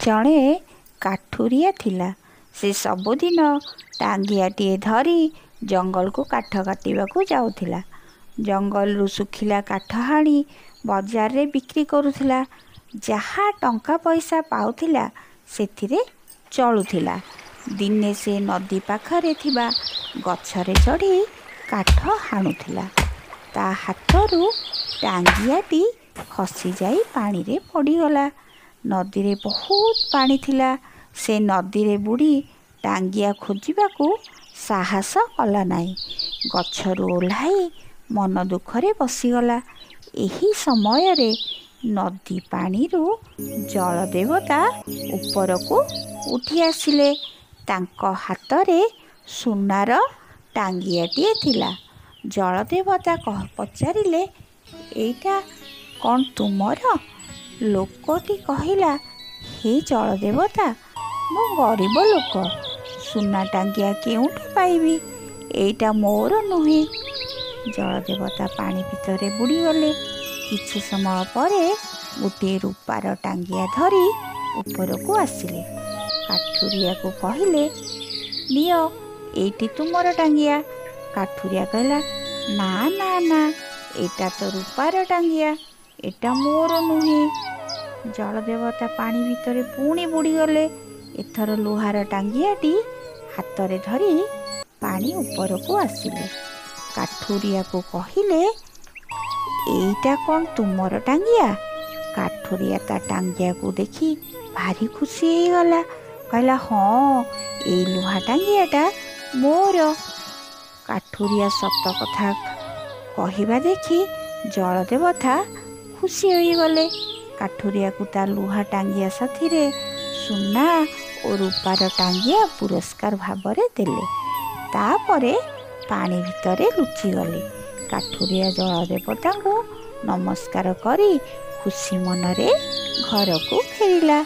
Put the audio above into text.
ଜଣେ କାଠୁରିଆ ଥିଲା। ସେ ସବୁଦିନ ଟାଙ୍ଗିଆଟିଏ ଧରି ଜଙ୍ଗଲକୁ କାଠ କାଟିବାକୁ ଯାଉଥିଲା। ଜଙ୍ଗଲରୁ ଶୁଖିଲା କାଠ ହାଣି ବଜାରରେ ବିକ୍ରି କରୁଥିଲା। ଯାହା ଟଙ୍କା ପଇସା ପାଉଥିଲା ସେଥିରେ ଚଳୁଥିଲା। ଦିନେ ସେ ନଦୀ ପାଖରେ ଥିବା ଗଛରେ ଚଢ଼ି କାଠ ହାଣୁଥିଲା। ତା ହାତରୁ ଟାଙ୍ଗିଆଟି ଖସିଯାଇ ପାଣିରେ ପଡ଼ିଗଲା। ନଦୀରେ ବହୁତ ପାଣି ଥିଲା। ସେ ନଦୀରେ ବୁଡ଼ି ଟାଙ୍ଗିଆ ଖୋଜିବାକୁ ସାହସ କଲା ନାହିଁ। ଗଛରୁ ଓହ୍ଲାଇ ମନ ଦୁଃଖରେ ବସିଗଲା। ଏହି ସମୟରେ ନଦୀ ପାଣିରୁ ଜଳଦେବତା ଉପରକୁ ଉଠି ଆସିଲେ। ତାଙ୍କ ହାତରେ ସୁନାର ଟାଙ୍ଗିଆଟିଏ ଥିଲା। ଜଳଦେବତା ପଚାରିଲେ, ଏଇଟା କ'ଣ ତୁମର? ଲୋକଟି କହିଲା, ହେ ଜଳଦେବତା, ମୁଁ ଗରିବ ଲୋକ, ସୁନା ଟାଙ୍ଗିଆ କେଉଁଠୁ ପାଇବି? ଏଇଟା ମୋର ନୁହେଁ। ଜଳଦେବତା ପାଣି ଭିତରେ ବୁଡ଼ିଗଲେ। କିଛି ସମୟ ପରେ ଗୋଟିଏ ରୂପାର ଟାଙ୍ଗିଆ ଧରି ଉପରକୁ ଆସିଲେ। କାଠୁରିଆକୁ କହିଲେ, ନିଅ, ଏଇଟି ତୁମର ଟାଙ୍ଗିଆ। କାଠୁରିଆ କହିଲା, ନା ନା ନା, ଏଇଟା ତ ରୂପାର ଟାଙ୍ଗିଆ, ଏଇଟା ମୋର ନୁହେଁ। ଜଳଦେବତା ପାଣି ଭିତରେ ପୁଣି ବୁଡ଼ିଗଲେ। ଏଥର ଲୁହାର ଟାଙ୍ଗିଆଟି ହାତରେ ଧରି ପାଣି ଉପରକୁ ଆସିଲେ। କାଠୁରିଆକୁ କହିଲେ, ଏଇଟା କ'ଣ ତୁମର ଟାଙ୍ଗିଆ? କାଠୁରିଆ ତା ଟାଙ୍ଗିଆକୁ ଦେଖି ଭାରି ଖୁସି ହେଇଗଲା। କହିଲା, ହଁ, ଏଇ ଲୁହା ଟାଙ୍ଗିଆଟା ମୋର। କାଠୁରିଆ ସତ କଥା କହିବା ଦେଖି ଜଳଦେବତା ଖୁସି ହୋଇଗଲେ। କାଠୁରିଆକୁ ତା ଲୁହା ଟାଙ୍ଗିଆ ସାଥିରେ ସୁନା ଓ ରୂପାର ଟାଙ୍ଗିଆ ପୁରସ୍କାର ଭାବରେ ଦେଲେ। ତାପରେ ପାଣି ଭିତରେ ଲୁଚିଗଲେ। କାଠୁରିଆ ଜଳଦେବତାଙ୍କୁ ନମସ୍କାର କରି ଖୁସି ମନରେ ଘରକୁ ଫେରିଲା।